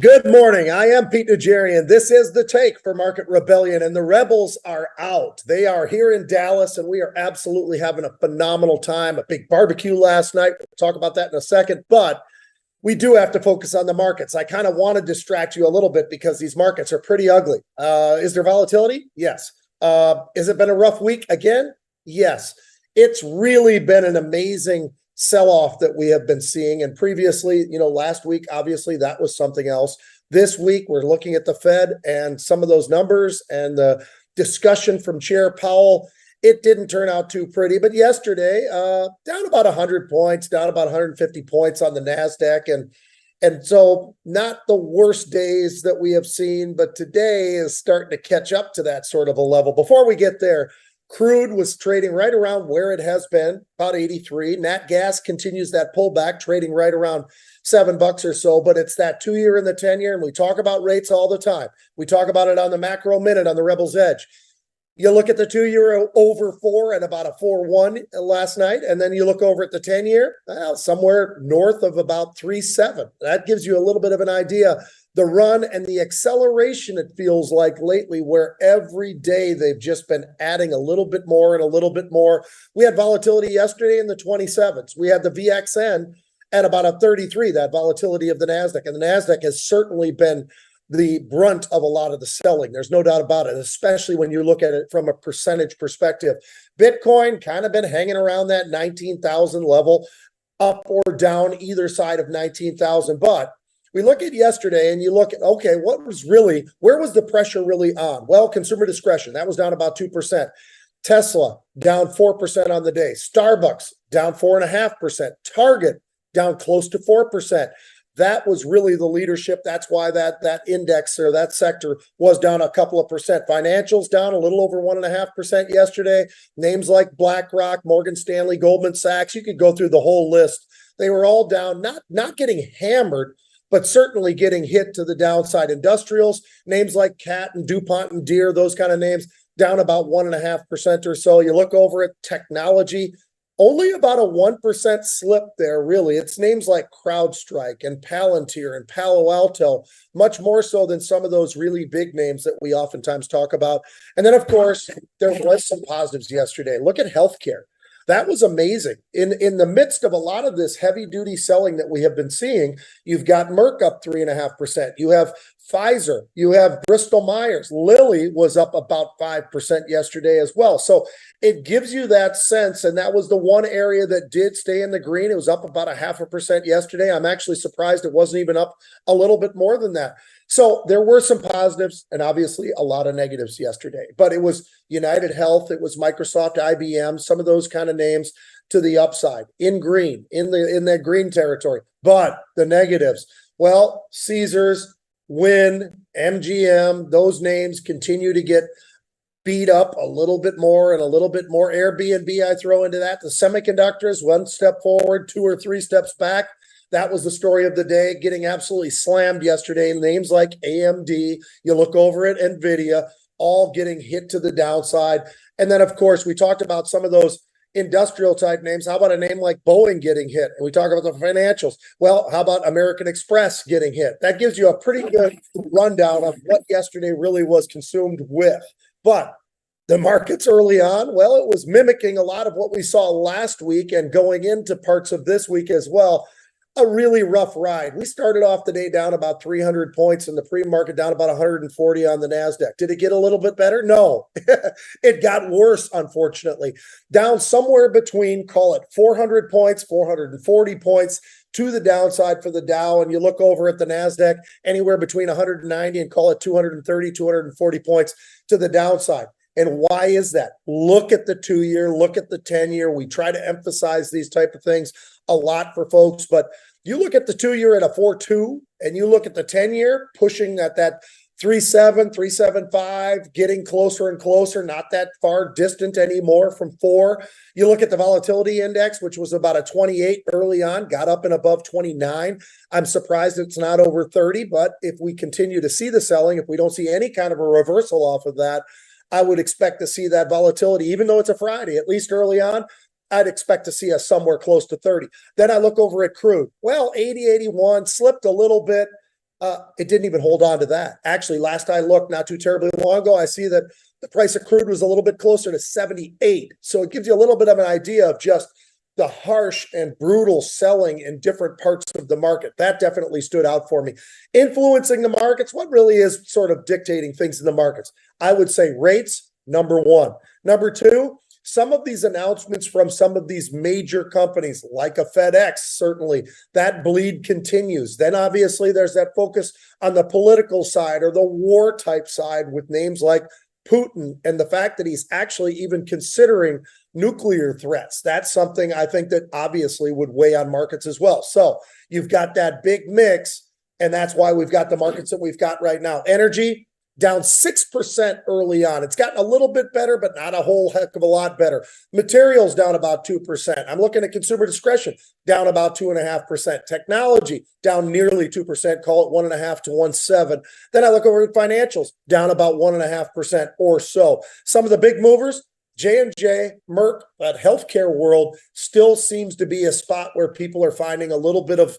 Good morning. I am Pete Najarian. This is The Take for Market Rebellion, and the Rebels are out. They are here in Dallas, and we are absolutely having a phenomenal time. A big barbecue last night. We'll talk about that in a second, but we do have to focus on the markets. I kind of want to distract you a little bit because these markets are pretty ugly. Is there volatility? Yes. Has it been a rough week again? Yes. It's really been an amazing sell-off that we have been seeing. And previously, last week, obviously, that was something else. This week, we're looking at the Fed and some of those numbers and the discussion from Chair Powell. It didn't turn out too pretty, but yesterday, down about 100 points, down about 150 points on the NASDAQ. And so not the worst days that we have seen, but today is starting to catch up to that sort of a level. Before we get there, crude was trading right around where it has been, about 83. Nat gas continues that pullback, trading right around $7 or so, but it's that 2-year and the 10-year, and we talk about rates all the time. We talk about it on the Macro Minute on the Rebels Edge. You look at the 2-year over 4 at about a 4.1 last night, and then you look over at the 10-year, somewhere north of about 3.7. That gives you a little bit of an idea. The run and the acceleration, it feels like lately, where every day they've just been adding a little bit more and a little bit more. We had volatility yesterday in the 27s. We had the VXN at about a 33, that volatility of the NASDAQ. And the NASDAQ has certainly been the brunt of a lot of the selling. There's no doubt about it, especially when you look at it from a percentage perspective. Bitcoin kind of been hanging around that 19,000 level, up or down either side of 19,000. But we look at yesterday and you look at, okay, where was the pressure really on? Well, consumer discretion, that was down about 2%. Tesla down 4% on the day. Starbucks down 4.5%. Target down close to 4%. That was really the leadership. That's why that index or that sector was down a couple of percent. Financials down a little over 1.5% yesterday. Names like BlackRock, Morgan Stanley, Goldman Sachs, you could go through the whole list. They were all down, not getting hammered, but certainly getting hit to the downside. Industrials, names like Cat and DuPont and Deere, those kind of names, down about 1.5% or so. You look over at technology, only about a 1% slip there, really. It's names like CrowdStrike and Palantir and Palo Alto, much more so than some of those really big names that we oftentimes talk about. And then, of course, there was some positives yesterday. Look at healthcare. That was amazing. In the midst of a lot of this heavy-duty selling that we have been seeing, you've got Merck up 3.5%. You have Pfizer. You have Bristol Myers. Lilly was up about 5% yesterday as well. So it gives you that sense, and that was the one area that did stay in the green. It was up about 0.5% yesterday. I'm actually surprised it wasn't even up a little bit more than that. So there were some positives and obviously a lot of negatives yesterday, but it was United Health, it was Microsoft, IBM, some of those kind of names to the upside in green, in that green territory. But the negatives, well, Caesars, Wynn, MGM, those names continue to get beat up a little bit more and a little bit more. Airbnb, I throw into that. The semiconductors, one step forward, 2 or 3 steps back. That was the story of the day, getting absolutely slammed yesterday. Names like AMD, you look over at NVIDIA, all getting hit to the downside. And then, of course, we talked about some of those industrial type names. How about a name like Boeing getting hit? And we talk about the financials. Well, how about American Express getting hit? That gives you a pretty good rundown of what yesterday really was consumed with. But the markets early on, well, it was mimicking a lot of what we saw last week and going into parts of this week as well. A really rough ride. We started off the day down about 300 points in the pre-market, down about 140 on the NASDAQ. Did it get a little bit better? No, it got worse, unfortunately. Down somewhere between, call it 400 points, 440 points to the downside for the Dow. And you look over at the NASDAQ, anywhere between 190 and call it 230, 240 points to the downside. And why is that? Look at the 2-year, look at the 10-year. We try to emphasize these type of things a lot for folks, but you look at the 2-year at a 4.2 and you look at the 10-year pushing at that 3.7, 3.75, getting closer and closer, not that far distant anymore from 4. You look at the volatility index, which was about a 28 early on, got up and above 29. I'm surprised it's not over 30, but if we continue to see the selling, if we don't see any kind of a reversal off of that, I would expect to see that volatility, even though it's a Friday, at least early on, I'd expect to see us somewhere close to 30. Then I look over at crude. Well, 80, 81, slipped a little bit. It didn't even hold on to that. Actually, last I looked, not too terribly long ago, I see that the price of crude was a little bit closer to 78. So it gives you a little bit of an idea of just the harsh and brutal selling in different parts of the market. That definitely stood out for me. Influencing the markets, what really is sort of dictating things in the markets? I would say rates, number one. Number two, some of these announcements from some of these major companies, like a FedEx, certainly that bleed continues. Then obviously there's that focus on the political side or the war type side with names like Putin and the fact that he's actually even considering nuclear threats. That's something I think that obviously would weigh on markets as well. So you've got that big mix, and that's why we've got the markets that we've got right now. Energy down 6% early on. It's gotten a little bit better, but not a whole heck of a lot better. Materials down about 2%. I'm looking at consumer discretion down about 2.5%. Technology down nearly 2%, call it 1.5 to 1.7. Then I look over at financials down about 1.5% or so. Some of the big movers, J&J, Merck, that healthcare world still seems to be a spot where people are finding a little bit of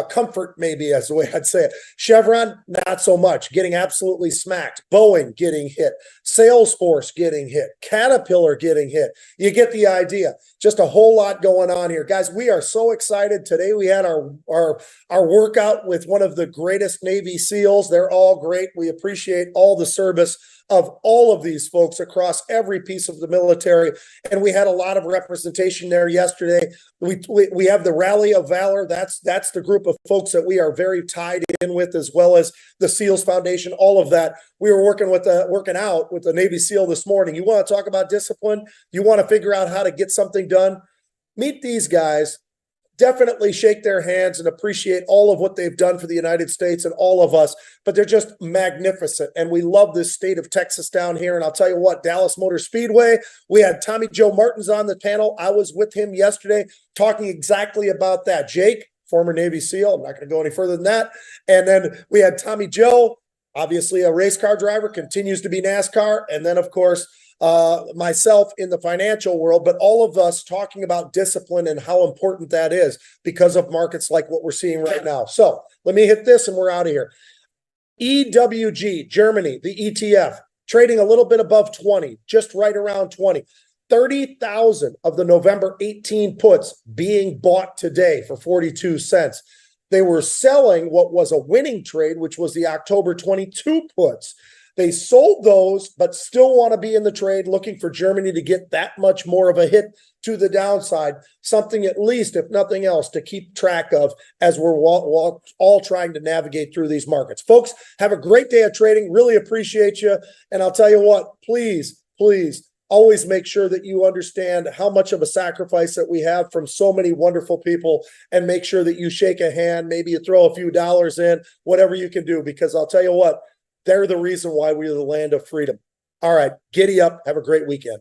comfort, maybe as the way I'd say it. Chevron, not so much, getting absolutely smacked. Boeing getting hit. Salesforce getting hit. Caterpillar getting hit. You get the idea. Just a whole lot going on here. Guys, we are so excited. Today we had our workout with one of the greatest Navy SEALs. They're all great. We appreciate all the service of all of these folks across every piece of the military. And we had a lot of representation there yesterday. We have the Rally of Valor. That's the group of folks that we are very tied in with, as well as the SEALs Foundation, all of that. We were working out with the Navy SEAL this morning. You want to talk about discipline? You want to figure out how to get something done? Meet these guys. Definitely shake their hands and appreciate all of what they've done for the United States and all of us, but they're just magnificent. And we love this state of Texas down here. And I'll tell you what, Dallas Motor Speedway, we had Tommy Joe Martins on the panel. I was with him yesterday talking exactly about that. Jake, former Navy SEAL, I'm not going to go any further than that. And then we had Tommy Joe, obviously a race car driver, continues to be NASCAR. And then, of course, myself in the financial world, but all of us talking about discipline and how important that is because of markets like what we're seeing right now. So let me hit this and we're out of here. EWG, Germany, the ETF, trading a little bit above 20, just right around 20. 30,000 of the November 18 puts being bought today for 42 cents. They were selling what was a winning trade, which was the October 22 puts. They sold those, but still want to be in the trade, looking for Germany to get that much more of a hit to the downside, something at least, if nothing else, to keep track of as we're all trying to navigate through these markets. Folks, have a great day of trading. Really appreciate you. And I'll tell you what, please, always make sure that you understand how much of a sacrifice that we have from so many wonderful people, and make sure that you shake a hand. Maybe you throw a few dollars in, whatever you can do, because I'll tell you what, they're the reason why we are the land of freedom. All right, giddy up. Have a great weekend.